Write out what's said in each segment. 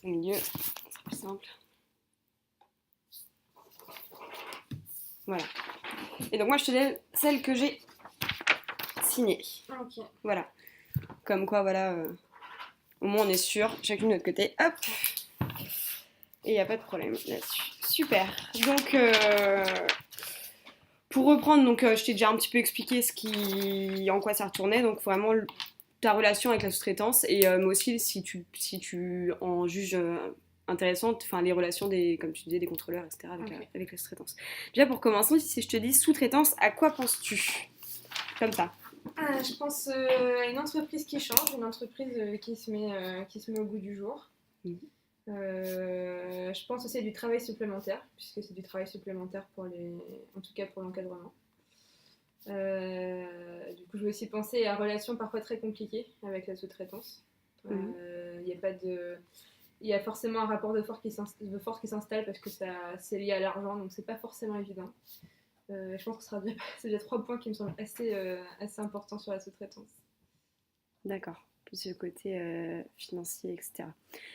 au milieu, c'est plus simple. Voilà. Et donc moi je te donne celle que j'ai signée. Ok. Voilà. Comme quoi, voilà, au moins on est sûr, chacune de notre côté. Hop. Et il n'y a pas de problème là-dessus. Super. Donc, pour reprendre, donc, je t'ai déjà un petit peu expliqué en quoi ça retournait. Donc, vraiment, ta relation avec la sous-traitance et mais aussi si tu en juges intéressantes, enfin, les relations, comme tu disais, des contrôleurs, etc., avec la sous-traitance. Déjà, pour commencer, si je te dis sous-traitance, à quoi penses-tu? Comme ça. Je pense à une entreprise qui change, une entreprise qui se met au goût du jour. Mmh. Je pense aussi à du travail supplémentaire, puisque c'est du travail supplémentaire en tout cas pour l'encadrement. Du coup, je vais aussi penser à relations parfois très compliquées avec la sous-traitance. Il y a forcément un rapport de force qui s'installe parce que c'est lié à l'argent, donc c'est pas forcément évident. Je pense que c'est déjà 3 points qui me semblent assez importants sur la sous-traitance. D'accord. Plus le côté financier, etc.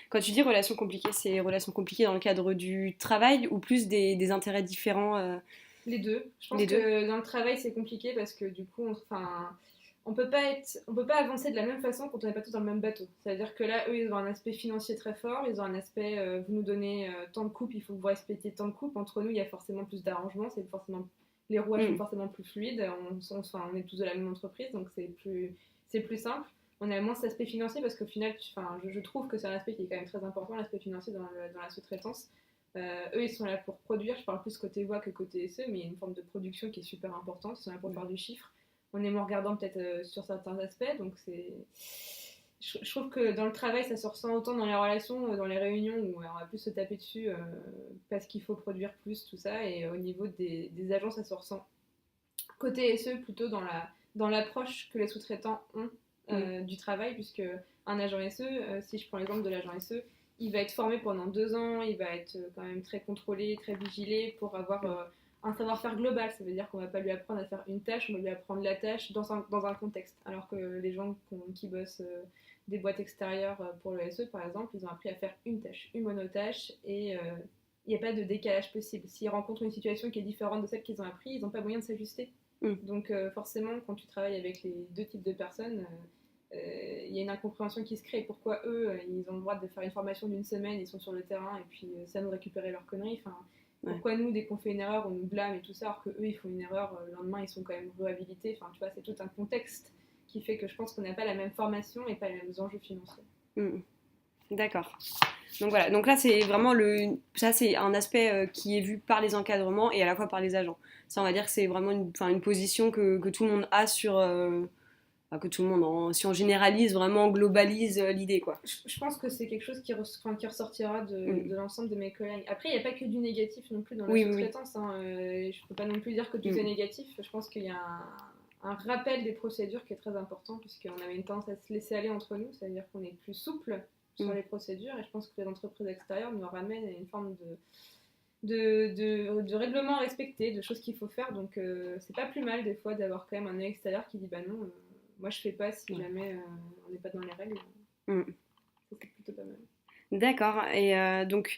Quand tu dis relations compliquées, c'est relations compliquées dans le cadre du travail ou plus des intérêts différents Les deux. Je pense Les deux. que dans le travail, c'est compliqué parce que du coup, on peut pas avancer de la même façon quand on n'est pas tous dans le même bateau. C'est-à-dire que là, eux, ils ont un aspect financier très fort, ils ont un aspect, vous nous donnez tant de coupes, il faut que vous respectiez tant de coupes. Entre nous, il y a forcément plus d'arrangements, les rouages sont forcément plus fluides. On est tous de la même entreprise, donc c'est plus simple. On a moins cet aspect financier parce qu'au final, je trouve que c'est un aspect qui est quand même très important, l'aspect financier dans la sous-traitance. Eux, ils sont là pour produire. Je parle plus côté voix que côté SE, mais il y a une forme de production qui est super importante. Ils sont là pour faire du chiffre. On est moins regardant peut-être sur certains aspects. Donc, je trouve que dans le travail, ça se ressent autant dans les relations, dans les réunions où on va plus se taper dessus parce qu'il faut produire plus, tout ça. Et au niveau des agents, ça se ressent côté SE plutôt dans l'approche que les sous-traitants ont du travail, puisque un agent SE, si je prends l'exemple de l'agent SE, il va être formé pendant 2 ans, il va être quand même très contrôlé, très vigilé pour avoir un savoir-faire global. Ça veut dire qu'on ne va pas lui apprendre à faire une tâche, on va lui apprendre la tâche dans un contexte. Alors que les gens qui bossent des boîtes extérieures pour le SE, par exemple, ils ont appris à faire une tâche, une monotâche, et il n'y a pas de décalage possible. S'ils rencontrent une situation qui est différente de celle qu'ils ont appris, ils n'ont pas moyen de s'ajuster. Donc forcément, quand tu travailles avec les deux types de personnes, il y a une incompréhension qui se crée. Pourquoi eux, ils ont le droit de faire une formation d'une semaine, ils sont sur le terrain, et puis ça nous récupérer leurs conneries. Pourquoi nous, dès qu'on fait une erreur, on nous blâme et tout ça, alors qu'eux, ils font une erreur, le lendemain, ils sont quand même réhabilités. Tu vois, c'est tout un contexte qui fait que je pense qu'on n'a pas la même formation et pas les mêmes enjeux financiers. D'accord. Donc voilà, donc là c'est vraiment ça c'est un aspect qui est vu par les encadrements et à la fois par les agents. Ça on va dire que c'est vraiment une position que tout le monde a que tout le monde, si on généralise, vraiment globalise l'idée quoi. Je pense que c'est quelque chose qui ressortira de l'ensemble de mes collègues. Après, il n'y a pas que du négatif non plus dans la sous-traitance. Oui. Je ne peux pas non plus dire que tout est négatif. Je pense qu'il y a un rappel des procédures qui est très important, puisqu'on avait une tendance à se laisser aller entre nous, c'est-à-dire qu'on est plus souple sur les procédures, et je pense que les entreprises extérieures nous ramènent à une forme de règlements à respecter, de choses qu'il faut faire. Donc, c'est pas plus mal des fois d'avoir quand même un œil extérieur qui dit bah non. Moi, je fais pas si jamais on n'est pas dans les règles. Ça, c'est plutôt pas mal. D'accord. Et donc,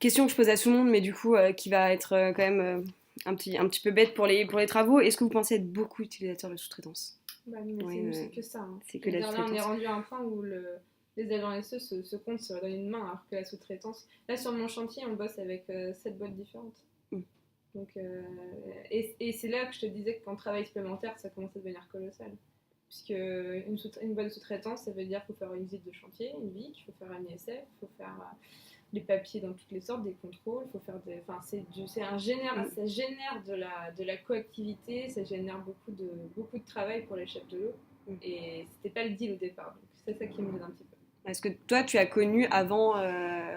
question que je pose à tout le monde, mais du coup, qui va être quand même un petit peu bête pour les travaux. Est-ce que vous pensez être beaucoup utilisateur de sous-traitance? Bah, nous, c'est que ça. C'est que la sous-traitance. Là, on est rendu à un point où les agents SE se comptent sur une main, alors que la sous-traitance. Là, sur mon chantier, on bosse avec 7 boîtes différentes. Donc, et c'est là que je te disais que quand travail supplémentaire, ça commence à devenir colossal. Puisque une boîte de sous-traitance, ça veut dire qu'il faut faire une visite de chantier, une VIC, il faut faire un ISF, il faut faire des papiers dans toutes les sortes, des contrôles, il faut faire ça génère de la coactivité, ça génère beaucoup de travail pour les chefs de l'eau. Et c'était pas le deal au départ, donc c'est ça qui me gêne un petit peu. Est-ce que toi, tu as connu avant,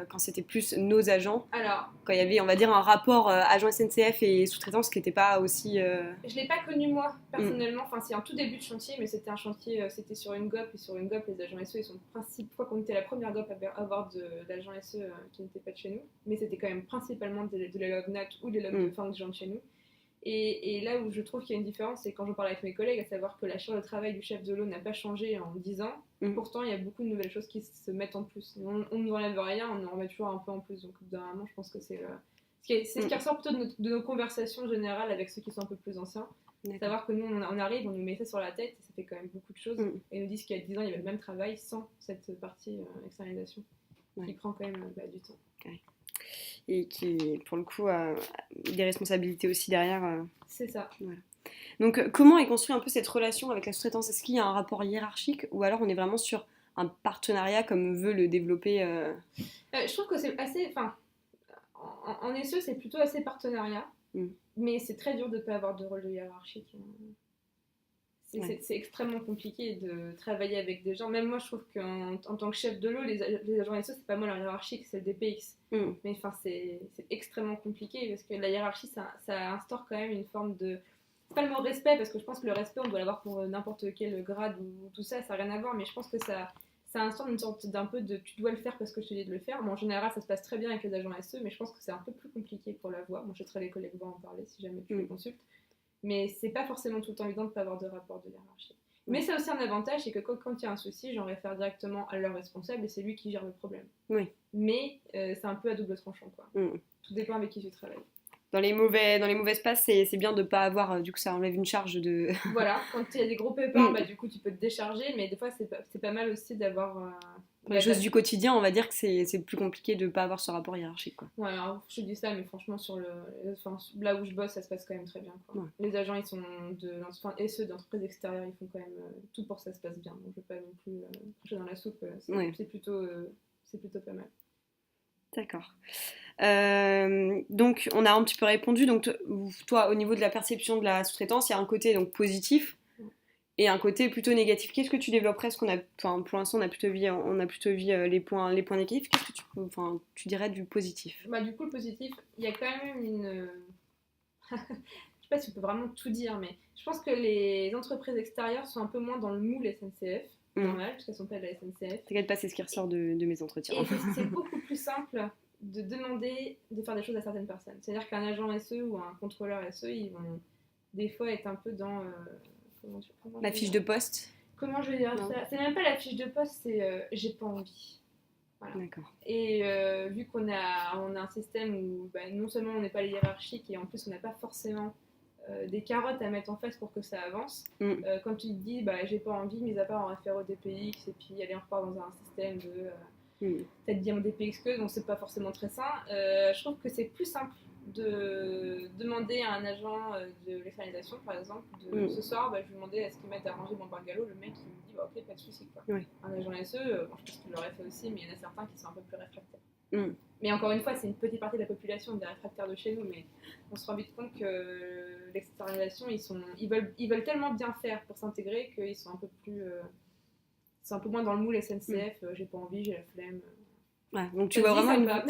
quand c'était plus nos agents, alors, quand il y avait, on va dire, un rapport agent SNCF et sous-traitance qui n'était pas aussi... Je l'ai pas connu moi, personnellement. C'est un tout début de chantier, mais c'était un chantier, c'était sur une GOP, et sur une GOP, les agents SE, ils sont qu'on était la première GOP à avoir d'agents SE qui n'étaient pas de chez nous, mais c'était quand même principalement de la LogNat ou des logs de fin de gens de chez nous. Et là où je trouve qu'il y a une différence, c'est quand j'en parle avec mes collègues, à savoir que la charge de travail du chef de l'eau n'a pas changé en 10 ans. Pourtant, il y a beaucoup de nouvelles choses qui se mettent en plus. On ne nous enlève rien, on en remet toujours un peu en plus. Donc, au bout d'un moment, je pense que c'est ce qui ressort plutôt de nos conversations générales avec ceux qui sont un peu plus anciens. Savoir que nous, on arrive, on nous met ça sur la tête, et ça fait quand même beaucoup de choses. Et ils nous disent qu'il y a 10 ans, il y avait le même travail sans cette partie externalisation, qui prend quand même du temps. Ouais. Et qui, pour le coup, a des responsabilités aussi derrière. C'est ça. Voilà. Donc, comment est construite un peu cette relation avec la sous-traitance? Est-ce qu'il y a un rapport hiérarchique ou alors on est vraiment sur un partenariat comme veut le développer Je trouve que c'est assez... Enfin, en SE, c'est plutôt assez partenariat, mais c'est très dur de ne pas avoir de rôle de hiérarchique. C'est extrêmement compliqué de travailler avec des gens. Même moi, je trouve qu'en tant que chef de l'eau, les agents SE, c'est pas moi la hiérarchie, c'est le DPX. Mais enfin, c'est extrêmement compliqué parce que la hiérarchie, ça instaure quand même une forme de... C'est pas le mot respect, parce que je pense que le respect, on doit l'avoir pour n'importe quel grade ou tout ça, ça n'a rien à voir, mais je pense que ça instaure une sorte d'un peu de tu dois le faire parce que je te dis de le faire. Bon, en général, ça se passe très bien avec les agents SE, mais je pense que c'est un peu plus compliqué pour l'avoir. Bon, je laisserai les collègues voir en parler si jamais tu les consultes. Mais c'est pas forcément tout le temps évident de ne pas avoir de rapport de hiérarchie. Mais ça a aussi un avantage, c'est que quand il y a un souci, j'en réfère directement à leur responsable et c'est lui qui gère le problème. Oui. Mais c'est un peu à double tranchant, quoi. Tout dépend avec qui tu travailles. Dans les mauvais espaces, c'est bien de ne pas avoir, du coup ça enlève une charge de... Voilà, quand il y a des gros pépins, du coup tu peux te décharger, mais des fois c'est pas mal aussi d'avoir... Pour les choses du quotidien, on va dire que c'est plus compliqué de ne pas avoir ce rapport hiérarchique, quoi. Ouais, alors, je te dis ça, mais franchement, là où je bosse, ça se passe quand même très bien, quoi. Ouais. Les agents, ils sont et ceux d'entreprises extérieures, ils font quand même tout pour que ça se passe bien. Donc je ne vais pas non plus cracher dans la soupe, c'est plutôt pas mal. D'accord. Donc on a un petit peu répondu. Donc toi, au niveau de la perception de la sous-traitance, il y a un côté donc positif et un côté plutôt négatif. Qu'est-ce que tu développerais? Pour l'instant, on a plutôt vu les points négatifs. Qu'est-ce que tu dirais du positif? Du coup, le positif, il y a quand même une... je sais pas si on peut vraiment tout dire, mais je pense que les entreprises extérieures sont un peu moins dans le moule SNCF. Normal, parce qu'elles sont pas de la SNCF. T'inquiète pas, c'est ce qui ressort de mes entretiens. Et c'est beaucoup plus simple de demander de faire des choses à certaines personnes. C'est-à-dire qu'un agent SE ou un contrôleur SE, ils vont des fois être un peu dans... la fiche de poste. Comment je vais dire ça? C'est même pas la fiche de poste, c'est j'ai pas envie. Voilà. D'accord. Et vu qu'on a un système où non seulement on n'est pas hiérarchique et en plus on n'a pas forcément des carottes à mettre en face pour que ça avance, quand tu te dis j'ai pas envie, mis à part en référer au DPX et puis aller on repart dans un système de peut-être bien DPX que, donc c'est pas forcément très sain, je trouve que c'est plus simple de demander à un agent de l'externalisation par exemple ce soir je vais lui demander est-ce qu'il m'aide à ranger mon bungalow, le mec il me dit ok pas de soucis quoi. Un agent SE, je pense qu'il l'aurait fait aussi, mais il y en a certains qui sont un peu plus réfractaires. Mais encore une fois, c'est une petite partie de la population des réfractaires de chez nous, mais on se rend vite compte que l'externalisation, ils veulent tellement bien faire pour s'intégrer qu'ils sont un peu plus... c'est un peu moins dans le moule SNCF, j'ai pas envie, j'ai la flemme. Ouais, donc tu vois vraiment ça,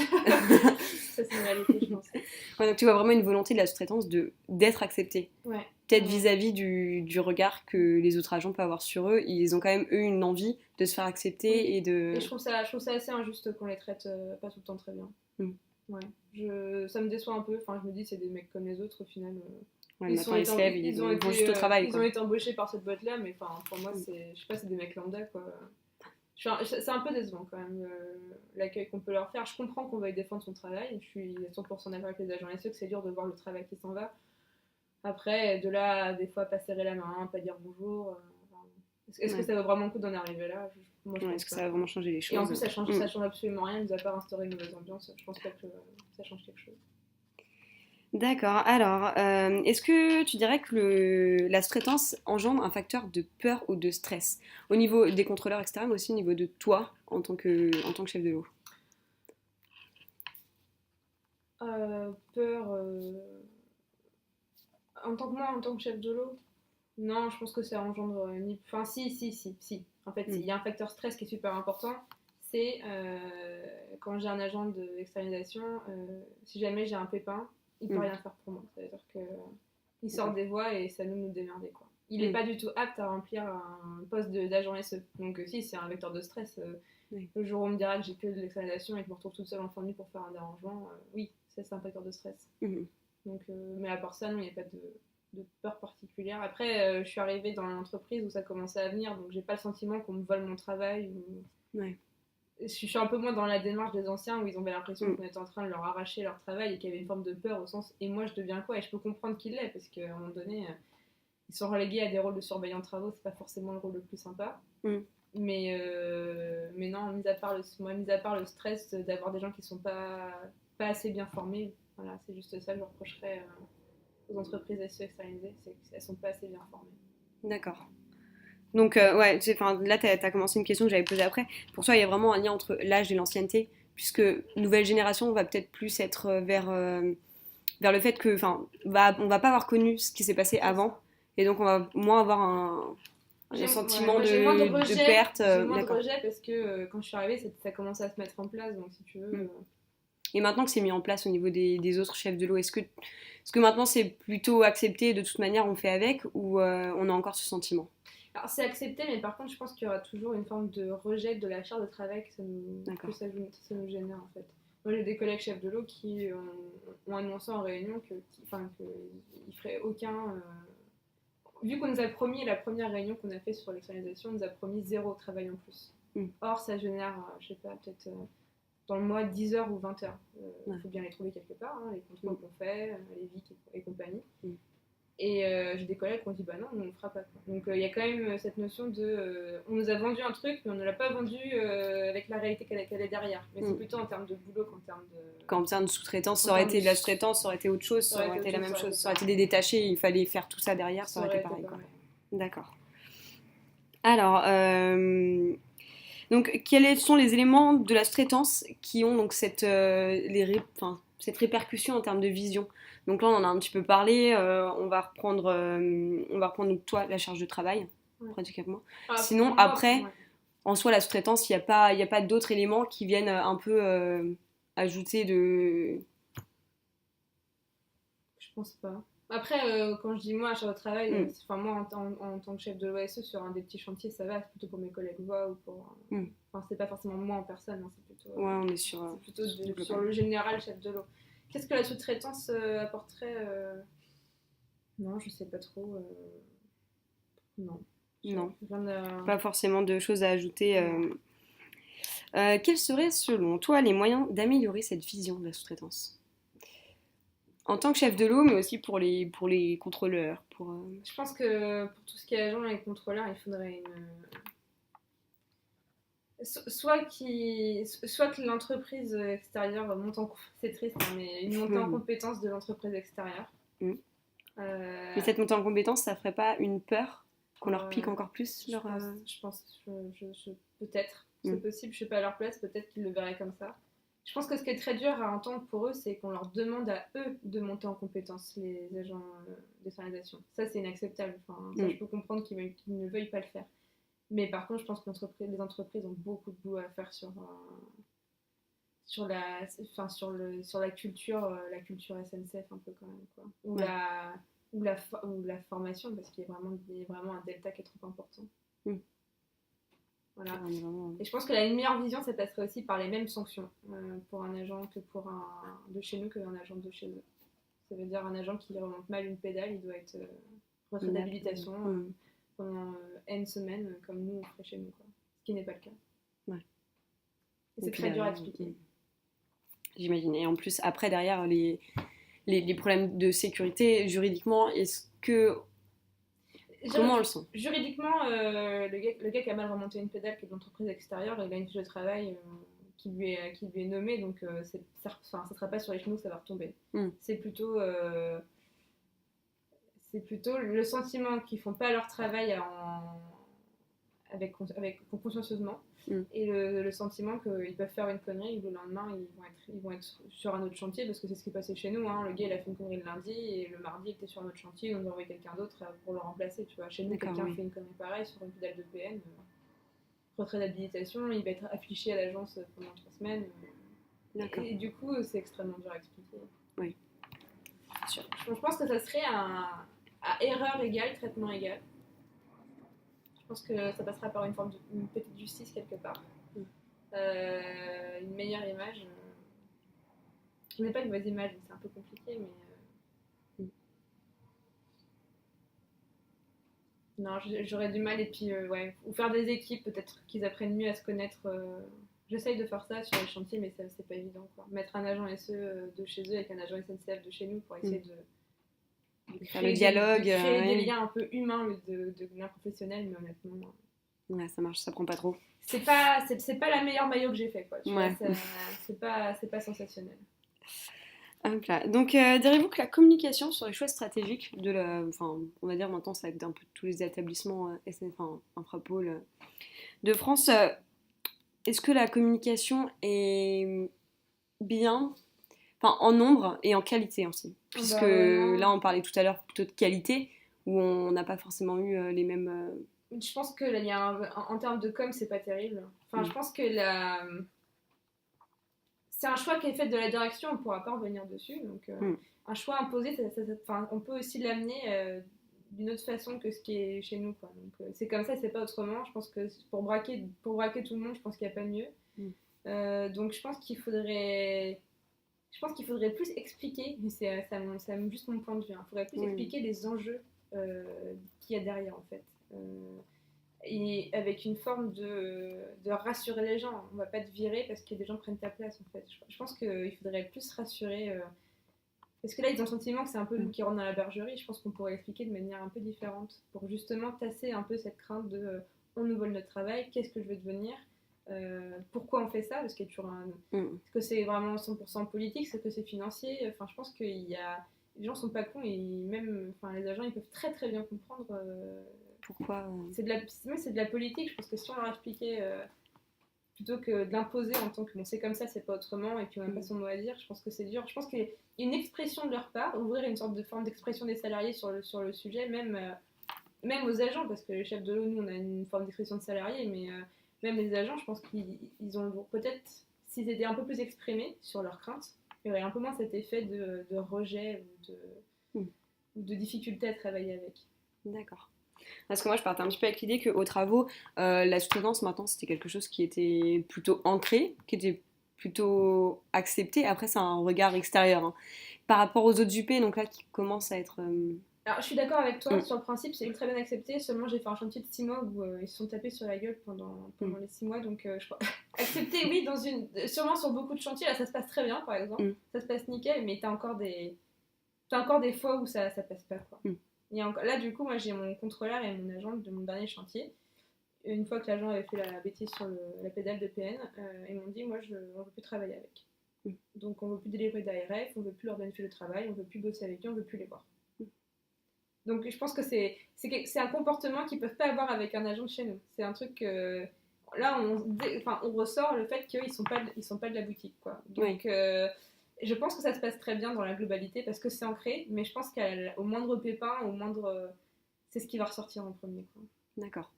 c'est une réalité, je pense. Ouais, donc tu vois vraiment une volonté de la sous-traitance d'être acceptée. Ouais. Peut-être vis-à-vis du regard que les autres agents peuvent avoir sur eux, ils ont quand même eux une envie de se faire accepter et de... Et je trouve ça assez injuste qu'on les traite pas tout le temps très bien. Ouais. Ça me déçoit un peu, enfin je me dis c'est des mecs comme les autres au final. Ils vont juste au travail. Ils ont été embauchés par cette boîte-là, mais pour moi c'est des mecs lambda quoi. C'est un peu décevant quand même l'accueil qu'on peut leur faire. Je comprends qu'on veuille défendre son travail, je suis à 100% d'accord avec les agents SE que c'est dur de voir le travail qui s'en va. Après, de là, des fois, pas serrer la main, pas dire bonjour. Est-ce que ça vaut vraiment le coup d'en arriver là? Moi, je pense est-ce que ça va vraiment changer les choses? Et en plus, ça change absolument rien, mis à part instaurer une mauvaise ambiance. Je pense pas que ça change quelque chose. D'accord. Alors, est-ce que tu dirais que la sous-traitance engendre un facteur de peur ou de stress au niveau des contrôleurs externes, mais aussi au niveau de toi en tant que chef de l'eau? Peur... En tant que chef de l'eau, non, je pense que ça engendre... Enfin, si. En fait, il y a un facteur stress qui est super important. C'est quand j'ai un agent d'externalisation, si jamais j'ai un pépin, il peut rien faire pour moi. C'est-à-dire qu'il sort des voies et ça nous démerder, quoi. Il n'est pas du tout apte à remplir un poste d'agent SE. Donc si, c'est un vecteur de stress. Le jour où on me dira que j'ai que de l'externalisation et que je me retrouve toute seule en fin de nuit pour faire un dérangement, oui, ça c'est un facteur de stress. Donc, mais à part ça, non, il n'y a pas de peur particulière. Après, je suis arrivée dans l'entreprise où ça commençait à venir, donc j'ai pas le sentiment qu'on me vole mon travail. Ouais. Je suis un peu moins dans la démarche des anciens où ils avaient l'impression qu'on était en train de leur arracher leur travail et qu'il y avait une forme de peur au sens et moi je deviens quoi? Et je peux comprendre qu'il l'est parce qu'à un moment donné, ils sont relégués à des rôles de surveillants de travaux, c'est pas forcément le rôle le plus sympa. Mais non, mis à part le stress d'avoir des gens qui sont pas assez bien formés, voilà, c'est juste ça que je reprocherais aux entreprises SE externalisées, c'est qu'elles sont pas assez bien formées. D'accord. Donc, ouais, là, tu as commencé une question que j'avais posée après. Pour toi, il y a vraiment un lien entre l'âge et l'ancienneté, puisque nouvelle génération va peut-être plus être vers le fait que, on va pas avoir connu ce qui s'est passé avant, et donc on va moins avoir un sentiment j'ai moins de rejet, de perte. j'ai moins de D'accord. rejet parce que quand je suis arrivée, ça commençait à se mettre en place, donc si tu veux. Et maintenant que c'est mis en place au niveau des autres chefs de l'eau, est-ce que maintenant c'est plutôt accepté, de toute manière on fait avec, ou on a encore ce sentiment? Alors c'est accepté, mais par contre, je pense qu'il y aura toujours une forme de rejet de la charge de travail ça nous génère en fait. Moi, j'ai des collègues chefs de l'eau qui ont annoncé en réunion qu'ils feraient aucun. Vu qu'on nous a promis, la première réunion qu'on a fait sur l'externalisation, on nous a promis 0 travail en plus. Or, ça génère, je sais pas, peut-être dans le mois 10 heures ou 20 heures. Il faut bien les trouver quelque part, les contrôles qu'on fait, les VIC et compagnie. Et j'ai des collègues qui ont dit bah non, on ne fera pas. Donc il y a quand même cette notion de on nous a vendu un truc, mais on ne l'a pas vendu avec la réalité qu'elle est derrière. Mais c'est plutôt en termes de boulot qu'en termes de. Qu'en termes de sous-traitance, ça aurait été de la sous-traitance, ça aurait été autre chose, ça aurait été la même chose. Ça aurait été des détachés, il fallait faire tout ça derrière, ça aurait été pareil. Quoi. D'accord. Alors, donc, quels sont les éléments de la sous-traitance qui ont donc cette répercussion en termes de vision? Donc là, on en a un petit peu parlé. On va reprendre donc, toi la charge de travail, pratiquement. Sinon, après, en soi, la sous-traitance, il n'y a pas d'autres éléments qui viennent un peu ajouter de. Je pense pas. Après, quand je dis moi, charge de travail, moi en tant que chef de l'OSE sur un des petits chantiers, ça va. C'est plutôt pour mes collègues voix ou pour. Enfin, c'est pas forcément moi en personne, c'est plutôt. Ouais, on est sur. C'est plutôt sur le général chef de l'eau. Qu'est-ce que la sous-traitance apporterait Non, je sais pas trop. Non. Non. Pas forcément de choses à ajouter. Quels seraient, selon toi, les moyens d'améliorer cette vision de la sous-traitance? En tant que chef de l'eau, mais aussi pour les contrôleurs. Je pense que pour tout ce qui est agent et contrôleur, il faudrait soit que l'entreprise extérieure monte en c'est triste, mais une montée en compétence de l'entreprise extérieure. Mais cette montée en compétence, ça ferait pas une peur qu'on leur pique encore plus je pense peut-être, c'est possible, je suis pas à leur place, peut-être qu'ils le verraient comme ça. Je pense que ce qui est très dur à entendre pour eux, c'est qu'on leur demande à eux de monter en compétence, les agents d'externalisation. Ça, c'est inacceptable. Enfin, ça, je peux comprendre qu'ils ne veuillent pas le faire. Mais par contre, je pense que les entreprises ont beaucoup de boulot à faire sur la culture, la culture SNCF un peu quand même, quoi. Ou la formation, parce qu'il y a vraiment un delta qui est trop important. Voilà. Et je pense que une meilleure vision, ça passerait aussi par les mêmes sanctions pour un agent que pour un de chez nous qu'un agent de chez eux. Ça veut dire un agent qui remonte mal une pédale, il doit être retrait d'habilitation pendant N semaines, comme nous on ferait chez nous, quoi. Ce qui n'est pas le cas. Ouais. Et c'est très dur à expliquer. J'imagine. Et en plus, après, derrière, les problèmes de sécurité, juridiquement, est-ce que. Comment on le sent? Juridiquement, le gars qui a mal remonté une pédale, qui est de l'entreprise extérieure, il a une fiche de travail qui lui est nommée, donc ça ne sera pas sur les genoux, ça va retomber. C'est plutôt le sentiment qu'ils ne font pas leur travail consciencieusement, et le sentiment qu'ils peuvent faire une connerie et le lendemain ils vont être sur un autre chantier, parce que c'est ce qui est passé chez nous, le gars il a fait une connerie le lundi et le mardi il était sur un autre chantier, on a envoyé quelqu'un d'autre pour le remplacer, tu vois. Chez nous, quelqu'un fait une connerie pareille sur une pédale de PN, retrait d'habilitation, il va être affiché à l'agence pendant 3 semaines, et du coup c'est extrêmement dur à expliquer. Oui. Je pense que ça serait à erreur égale, traitement égal. Je pense que ça passera par une petite justice quelque part. Une meilleure image. Je n'ai pas une mauvaise image, c'est un peu compliqué, mais Non, j'aurais du mal. Et puis, ouais, ou faire des équipes, peut-être qu'ils apprennent mieux à se connaître. J'essaye de faire ça sur les chantiers, mais ça, c'est pas évident, quoi. Mettre un agent SE de chez eux avec un agent SNCF de chez nous pour essayer de Faire le créer, dialogue, de créer des ouais. liens un peu humains au lieu de liens professionnels, mais honnêtement, Ouais, ça marche, ça prend pas trop. c'est pas la meilleure maillot que j'ai fait, quoi. Tu vois, Ouais. c'est pas sensationnel. Hop là. Donc, diriez-vous que la communication sur les choix stratégiques enfin, on va dire maintenant, ça va être un peu tous les établissements enfin, Infrapol de France, est-ce que la communication est bien, enfin, en nombre et en qualité aussi? Puisque Bah là, vraiment, on parlait tout à l'heure plutôt de qualité, où on n'a pas forcément eu les mêmes. je pense que là, en termes de com, c'est pas terrible. Enfin, je Mm, pense que c'est un choix qui est fait de la direction, on ne pourra pas revenir dessus. Donc, mm, un choix imposé, enfin, on peut aussi l'amener d'une autre façon que ce qui est chez nous, quoi. Donc, c'est comme ça, c'est pas autrement. Je pense que pour braquer tout le monde, je pense qu'il n'y a pas mieux. mm. Donc, je pense qu'il faudrait plus expliquer, mais ça juste mon point de vue, hein. Il faudrait plus Oui, expliquer les enjeux qu'il y a derrière, en fait. Et avec une forme de rassurer les gens. On va pas te virer parce que des gens prennent ta place, en fait. Je pense qu'il faudrait plus rassurer. Parce que là, ils ont le sentiment que c'est un peu nous mm, qui rentrent dans la bergerie. Je pense qu'on pourrait expliquer de manière un peu différente pour justement tasser un peu cette crainte de on nous vole notre travail, qu'est-ce que je veux devenir, pourquoi on fait ça, parce qu'il y a toujours un. mm. Est-ce que c'est vraiment 100% politique, est-ce que c'est financier. Enfin, je pense qu'il y a. Les gens sont pas cons et même. Enfin, les agents, ils peuvent très très bien comprendre. Pourquoi C'est de la politique. Je pense que si on leur expliquait plutôt que de l'imposer en tant que bon, c'est comme ça, c'est pas autrement, et puis on n'a pas mm, son mot à dire, je pense que c'est dur. Je pense qu'il y a une expression de leur part, ouvrir une sorte de forme d'expression des salariés sur le sujet, même aux agents, parce que les chefs de l'ONU, on a une forme d'expression de salariés, mais même les agents, je pense qu'ils ont peut-être, s'ils étaient un peu plus exprimés sur leurs craintes, il y aurait un peu moins cet effet de rejet mm. ou de difficulté à travailler avec. D'accord. Parce que moi, je partais un petit peu avec l'idée qu'aux travaux, la sous-traitance, maintenant, c'était quelque chose qui était plutôt ancré, qui était plutôt accepté. Après, c'est un regard extérieur, hein. Par rapport aux autres UP, donc là, qui commencent à être. Alors, je suis d'accord avec toi, Mm, sur le principe, c'est ultra bien accepté. Seulement, j'ai fait un chantier de 6 mois où ils se sont tapés sur la gueule pendant mm, les 6 mois. Donc, je crois. Accepté, oui, sûrement sur beaucoup de chantiers. Là, ça se passe très bien, par exemple. mm, Ça se passe nickel, mais t'as encore des fois où ça passe pas, quoi. mm. Là, du coup, moi, j'ai mon contrôleur et mon agent de mon dernier chantier. Une fois que l'agent avait fait la bêtise sur la pédale de PN, ils m'ont dit, moi, on veut plus travailler avec. Mm. Donc, on veut plus délivrer d'ARF, on veut plus leur donner le travail, on veut plus bosser avec eux, on veut plus les voir. Donc je pense que c'est un comportement qu'ils peuvent pas avoir avec un agent de chez nous. C'est un truc que là on ressort le fait qu'ils sont pas de la boutique, quoi. Oui, Donc je pense que ça se passe très bien dans la globalité parce que c'est ancré, mais je pense qu'au moindre pépin, au moindre c'est ce qui va ressortir en premier, quoi. d'accord.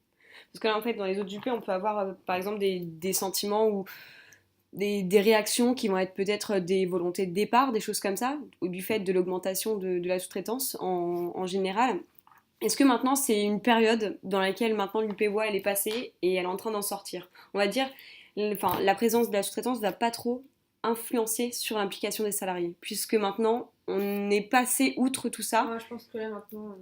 Parce que là, en fait, dans les autres UP, on peut avoir, par exemple, des sentiments ou des réactions qui vont être peut-être des volontés de départ, des choses comme ça, ou du fait de l'augmentation de la sous-traitance en général. Est-ce que maintenant c'est une période dans laquelle maintenant l'UPVOA elle est passée et elle est en train d'en sortir? On va dire, enfin, la présence de la sous-traitance ne va pas trop influencer sur l'implication des salariés, puisque maintenant on est passé outre tout ça. Ouais, je pense que là maintenant,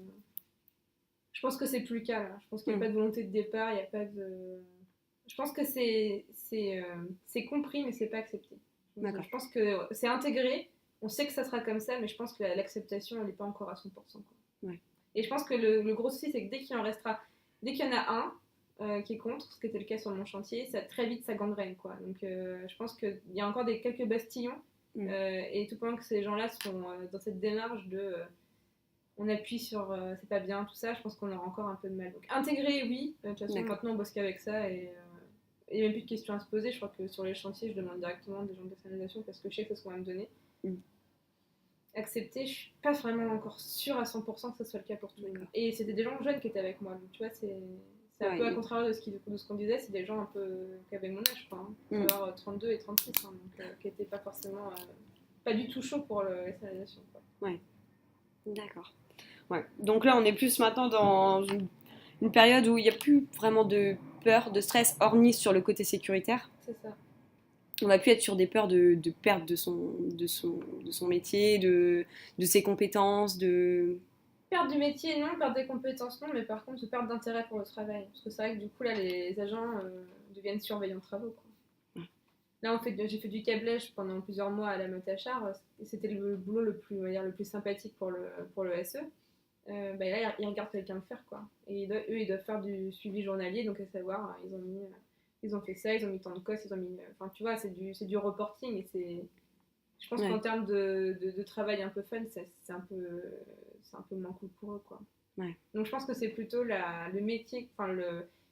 je pense que c'est plus le cas là. Je pense qu'il n'y a Hmm, pas de volonté de départ, il n'y a pas de. Je pense que c'est compris, mais c'est pas accepté. d'accord. Je pense que c'est intégré. On sait que ça sera comme ça, mais je pense que l'acceptation, elle n'est pas encore à 100%, quoi. Ouais, Et je pense que le gros souci, c'est que dès qu'il y en a un qui est contre, ce qui était le cas sur mon chantier, très vite ça gangrène, quoi. Donc je pense qu'il y a encore quelques bastillons, hmm, et tout pendant que ces gens-là sont dans cette démarche de on appuie sur c'est pas bien, tout ça, je pense qu'on aura encore un peu de mal. Donc intégrer, oui, de toute façon d'accord. maintenant on bosse qu'avec ça et il n'y a même plus de questions à se poser. Je crois que sur les chantiers, je demande directement des gens de l'externalisation parce que je sais que c'est ce qu'on va me donner. Hmm, Accepter, je suis pas vraiment encore sûre à 100% que ce soit le cas pour tout le monde. Et c'était des gens jeunes qui étaient avec moi, donc tu vois, c'est un peu à ouais, contraire de ce qu'on disait, c'est des gens un peu qui avaient mon âge, quoi, hein, hmm, alors 32 et 36, hein, donc qui n'étaient pas forcément pas du tout chaud pour l'externalisation, quoi. ouais, d'accord. Ouais. Donc là, on est plus maintenant dans une période où il n'y a plus vraiment de peur, de stress, hormis sur le côté sécuritaire. C'est ça. On va plus être sur des peurs de perte de son métier, de ses compétences, de. Perdre du métier, non, perdre des compétences, non, mais par contre, perdre d'intérêt pour le travail. Parce que c'est vrai que du coup, là, les agents deviennent surveillants de travaux, quoi. Là, j'ai fait du câblage pendant plusieurs mois à la Motte-à-Char. C'était le boulot le plus, on va dire, le plus sympathique pour le SE. Bah, là, ils regardent quelqu'un le faire, quoi. Et eux, ils doivent faire du suivi journalier, donc à savoir, ils ont fait ça, ils ont mis tant de costes, ils ont mis. Enfin, tu vois, c'est du reporting et c'est. Je pense qu'en Ouais. termes de travail un peu fun, c'est un peu moins cool pour eux, quoi. Ouais. Donc je pense que c'est plutôt le métier, enfin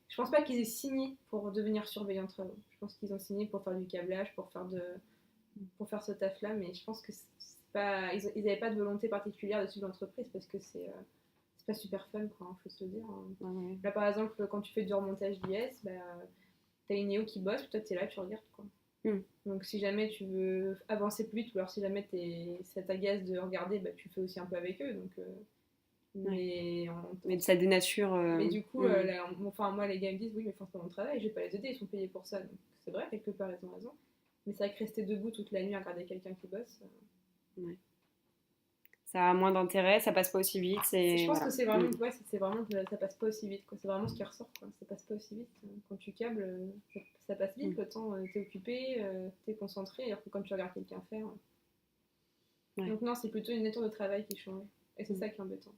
je pense pas qu'ils aient signé pour devenir surveillant de travaux. Je pense qu'ils ont signé pour faire du câblage, pour faire ce taf-là, mais je pense que c'est pas, ils n'avaient pas de volonté particulière de suivre l'entreprise parce que c'est pas super fun, quoi, hein, faut se le dire, hein. Ouais. Là, par exemple, quand tu fais du remontage d'IS, bah, t'as une néo qui bosse, toi, t'es là, tu regardes, quoi. Donc, si jamais tu veux avancer plus vite, ou alors si jamais ça t'agace de regarder, bah, tu fais aussi un peu avec eux. Donc, mais, Mais ça dénature. mais du coup, enfin, moi, les gars me disent oui, mais c'est pas mon travail, je vais pas les aider, ils sont payés pour ça. Donc, c'est vrai, quelque part, ils ont raison. Mais c'est vrai que rester debout toute la nuit à regarder quelqu'un qui bosse. Ouais. Ça a moins d'intérêt, ça passe pas aussi vite. Je pense Voilà. que c'est vraiment, ouais, c'est vraiment, ça passe pas aussi vite, quoi. C'est vraiment ce qui ressort, quoi. Ça passe pas aussi vite. Quand tu câbles, ça passe vite, le temps, t'es occupé, t'es concentré, alors que quand tu regardes quelqu'un faire. Ouais. Donc, non, c'est plutôt une nature de travail qui change. Et c'est ça qui est embêtant.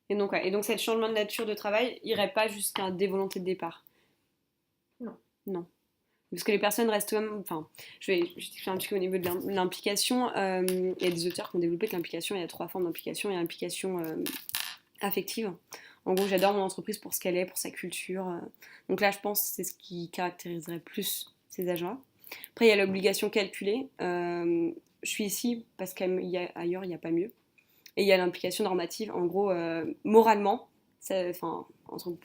Et donc, ce changement de nature de travail irait pas jusqu'à des volontés de départ. Non. Non. Parce que les personnes restent quand même. Enfin, je vais expliquer un petit peu au niveau de l'implication. Il y a des auteurs qui ont développé que l'implication, il y a 3 formes d'implication. Il y a l'implication affective. En gros, j'adore mon entreprise pour ce qu'elle est, pour sa culture. Donc là, je pense que c'est ce qui caractériserait plus ces agents-là. Après, il y a l'obligation calculée. Je suis ici parce qu'ailleurs, il n'y a pas mieux. Et il y a l'implication normative. En gros, moralement,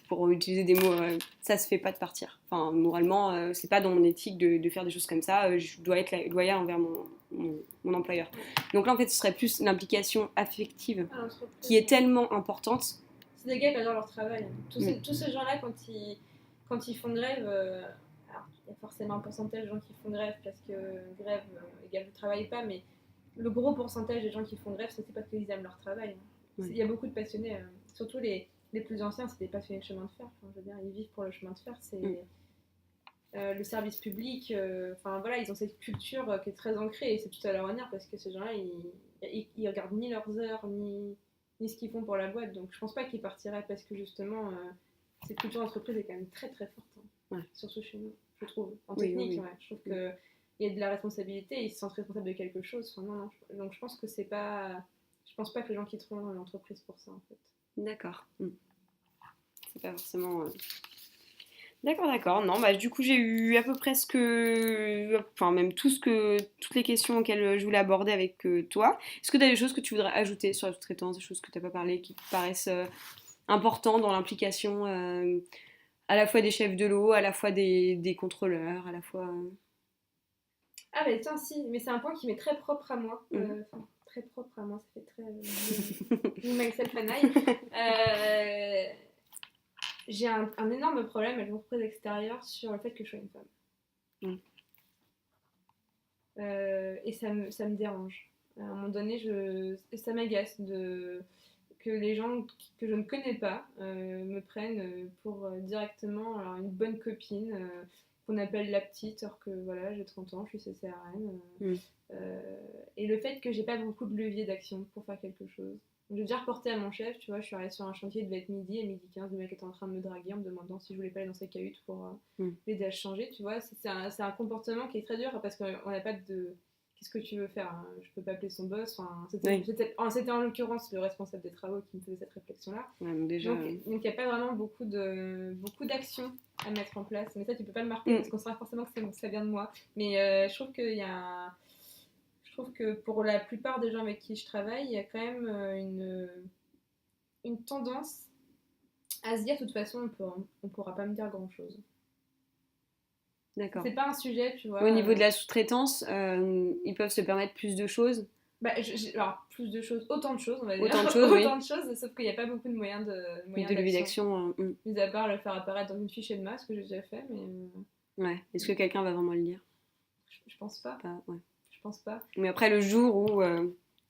pour utiliser des mots, ça se fait pas de partir. Enfin, moralement, c'est pas dans mon éthique de faire des choses comme ça. Je dois être loyal envers mon employeur. Donc là, en fait, ce serait plus l'implication affective qui est tellement importante. C'est des gars qui adorent leur travail. Tous ces gens-là, quand ils font grève, alors, il y a forcément un pourcentage de gens qui font grève parce que grève égale je ne travaille pas, mais le gros pourcentage des gens qui font grève, c'est parce qu'ils aiment leur travail, hein. Ouais. Il y a beaucoup de passionnés, surtout les plus anciens, c'est des passionnés de chemin de fer. Enfin, je veux dire, ils vivent pour le chemin de fer. C'est le service public. Enfin voilà, ils ont cette culture qui est très ancrée et c'est tout à leur honneur parce que ces gens-là, ils regardent ni leurs heures ni ce qu'ils font pour la boîte. Donc je pense pas qu'ils partiraient parce que justement, cette culture d'entreprise est quand même très très forte, hein. Ouais. Surtout chez nous, je trouve. En technique, oui. Ouais, je trouve que il y a de la responsabilité, ils se sentent responsables de quelque chose. Enfin, non, donc je pense que c'est pas. Je pense pas que les gens quitteront l'entreprise pour ça en fait. D'accord. C'est pas forcément. D'accord. Non, bah du coup j'ai eu à peu près enfin même toutes les questions auxquelles je voulais aborder avec toi. Est-ce que tu as des choses que tu voudrais ajouter sur la sous-traitance, des choses que tu n'as pas parlé, qui te paraissent importantes dans l'implication à la fois des chefs de l'eau, à la fois des contrôleurs, à la fois. Ah bah tiens si, mais c'est un point qui m'est très propre à moi. Très propre à moi, ça fait très myself and I. J'ai un énorme problème avec l'entreprise extérieure sur le fait que je sois une femme. Et ça me dérange. À un moment donné, ça m'agace que les gens que je ne connais pas me prennent pour directement alors, une bonne copine qu'on appelle la petite, alors que voilà, j'ai 30 ans, je suis CCRN. Et le fait que j'ai pas beaucoup de levier d'action pour faire quelque chose. J'ai déjà reporté à mon chef, tu vois, je suis arrivée sur un chantier, il devait être midi, et midi 15, le mec était en train de me draguer en me demandant si je voulais pas aller dans sa cahute pour l'aider à changer, tu vois. C'est un comportement qui est très dur parce qu'on n'a pas de. Qu'est-ce que tu veux faire, hein, je peux pas appeler son boss. Enfin, c'était en l'occurrence le responsable des travaux qui me faisait cette réflexion-là. Ouais, donc il n'y a pas vraiment beaucoup d'actions à mettre en place. Mais ça, tu peux pas le marquer parce qu'on saura forcément que ça vient de moi. Mais je trouve qu'il y a. Je trouve que pour la plupart des gens avec qui je travaille, il y a quand même une tendance à se dire de toute façon on pourra pas me dire grand chose. D'accord. C'est pas un sujet, tu vois. Au niveau de la sous-traitance, ils peuvent se permettre plus de choses. Alors, plus de choses, autant de choses, on va dire. Autant de choses, oui. Autant de choses, sauf qu'il n'y a pas beaucoup de moyens d'action. Mis à part le faire apparaître dans une fiche de masse que j'ai déjà fait, mais. Ouais. Est-ce que quelqu'un va vraiment le lire ? Je pense pas. Ouais. Je pense pas. Mais après, le jour où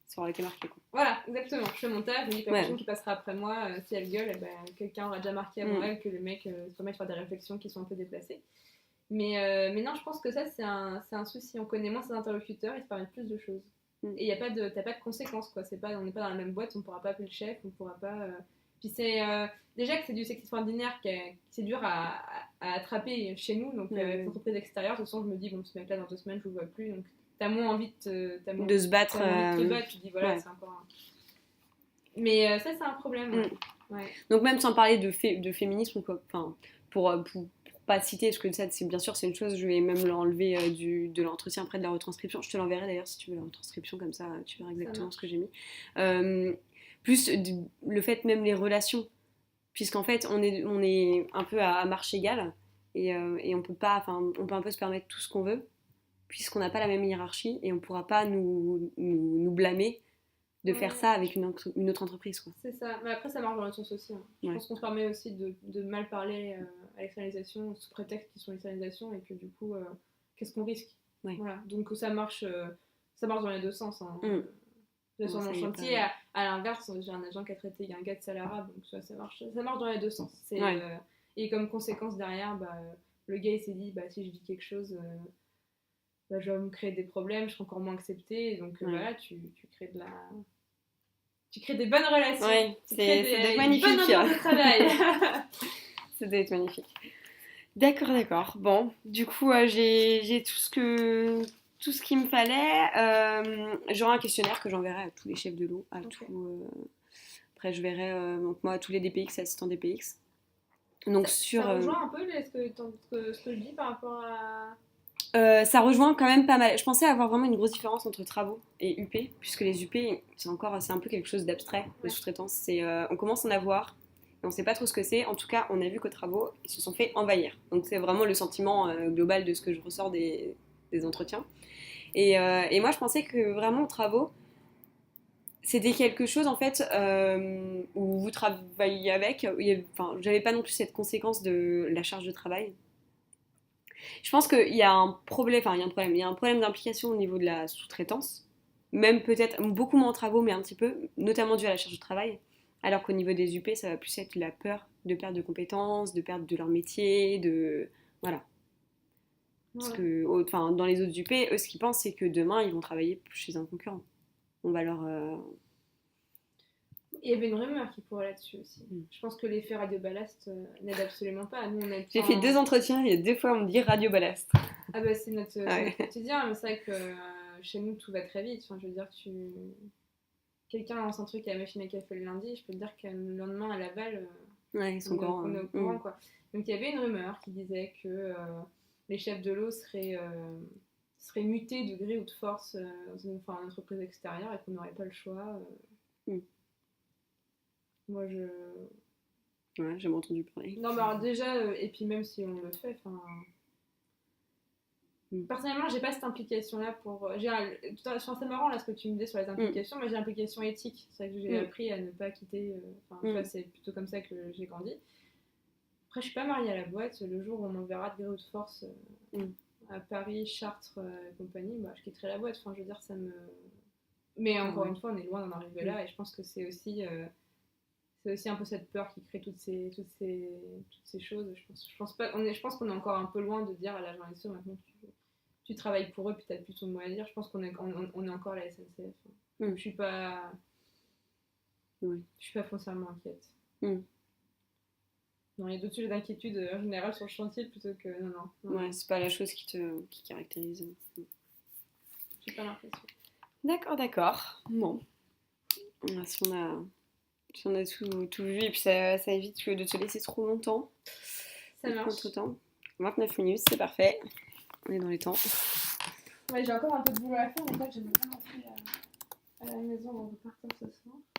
ça aurait été marqué, quoi. Voilà, exactement. Je fais mon taf, je me dis que la Ouais. personne qui passera après moi, si elle gueule, eh ben, quelqu'un aura déjà marqué avant Mm. elle que le mec se permet de faire des réflexions qui sont un peu déplacées. Mais non, je pense que ça, c'est un souci. On connaît moins ses interlocuteurs, ils se permettent plus de choses. Mm. Et t'as pas de conséquences, quoi. On n'est pas dans la même boîte, on pourra pas appeler le chef, on pourra pas. Puis déjà que c'est du sexisme ordinaire c'est dur à attraper chez nous, donc avec l'entreprise extérieure, de toute façon, je me dis, bon, ce mec-là, dans 2 semaines, je le vois plus, donc t'as moins envie De se battre. t'as moins envie de te battre, tu te dis, voilà, Ouais. c'est encore un. Mais ça, c'est un problème. Ouais. Ouais. Donc même sans parler de féminisme, quoi, enfin, pour pas citer, parce que ça, bien sûr, c'est une chose, je vais même l'enlever de l'entretien après de la retranscription. Je te l'enverrai d'ailleurs si tu veux la retranscription, comme ça tu verras exactement ce que j'ai mis. Plus le fait même les relations, puisqu'en fait on est un peu à marche égale et on peut pas, enfin on peut un peu se permettre tout ce qu'on veut, puisqu'on n'a pas la même hiérarchie et on pourra pas nous blâmer de faire ça avec une autre entreprise, quoi. C'est ça. Mais après, ça marche dans l'autre sens aussi. Hein. Je pense qu'on se permet aussi de mal parler à l'externalisation sous prétexte qu'ils sont l'externalisation et que du coup, qu'est-ce qu'on risque? Voilà. Donc ça marche dans les deux sens. Hein. Sur mon chantier, à l'inverse, j'ai un agent qui a traité un gars de sale arabe, donc ça marche dans les deux sens. Et comme conséquence derrière, le gars il s'est dit, si je dis quelque chose, je vais me créer des problèmes, je serai encore moins acceptée. Donc voilà, tu crées de la. Tu crées des bonnes relations. Ouais, c'est magnifique. Bonne ambiance de travail. Ça doit être magnifique. D'accord. Bon, du coup, j'ai tout ce qu'il me fallait. J'aurai un questionnaire que j'enverrai à tous les chefs de l'eau. Après, je verrai, donc moi, à tous les DPX, assistants DPX. Donc, ça rejoint un peu ce que je dis par rapport à... ça rejoint quand même pas mal. Je pensais avoir vraiment une grosse différence entre travaux et UP, puisque les UP, c'est un peu quelque chose d'abstrait, de sous-traitance. On commence à en avoir, et on sait pas trop ce que c'est. En tout cas, on a vu qu'aux travaux, ils se sont fait envahir. Donc c'est vraiment le sentiment global de ce que je ressors des entretiens. Et moi, je pensais que vraiment aux travaux, c'était quelque chose en fait où vous travaillez avec. J'avais pas non plus cette conséquence de la charge de travail. Je pense qu'il y a un problème, il y a un problème d'implication au niveau de la sous-traitance, même peut-être beaucoup moins en travaux, mais un petit peu, notamment dû à la charge de travail, alors qu'au niveau des UP, ça va plus être la peur de perdre de compétences, de perdre de leur métier, voilà. Parce que dans les autres UP, eux, ce qu'ils pensent, c'est que demain, ils vont travailler chez un concurrent. On va leur... Il y avait une rumeur qui courait là-dessus aussi. Je pense que l'effet radio-ballast n'aide absolument pas. Nous, J'ai fait 2 entretiens, il y a 2 fois on me dit radio-ballast. Ah c'est notre quotidien, mais c'est vrai que chez nous, tout va très vite. Enfin, je veux dire, quelqu'un lance un truc à la machine à café le lundi, je peux te dire que le lendemain, à Laval, ils sont on est au courant, quoi. Donc il y avait une rumeur qui disait que les chefs de l'eau seraient mutés de gré ou de force dans une entreprise extérieure et qu'on n'aurait pas le choix. Moi, Ouais, j'ai entendu parler. Non, alors déjà, et puis même si on le fait, personnellement, j'ai pas cette implication-là pour... C'est marrant là ce que tu me dis sur les implications, mais j'ai l'implication éthique. C'est vrai que j'ai appris à ne pas quitter... tu vois, c'est plutôt comme ça que j'ai grandi. Après, je suis pas mariée à la boîte. Le jour où on m'enverra de gré ou de force à Paris, Chartres et compagnie, je quitterai la boîte. Enfin, je veux dire, ça me... Mais encore une fois, on est loin d'en arriver là, et je pense que c'est aussi un peu cette peur qui crée toutes ces choses. Je pense qu'on est encore un peu loin de dire à l'agent SE maintenant tu travailles pour eux, puis t'as plus ton mot à dire. Je pense qu'on est encore à la SNCF. Je suis pas foncièrement inquiète. Non, il y a d'autres sujets d'inquiétude en général sur le chantier plutôt que non. Ouais, c'est pas la chose qui caractérise. J'ai pas l'impression. D'accord. Bon. Si on a tout vu, et puis ça évite de te laisser trop longtemps. Ça marche. 29 minutes, c'est parfait. On est dans les temps. Ouais, j'ai encore un peu de boulot à faire, mais là, j'ai vraiment pris à la maison avant de partir ce soir.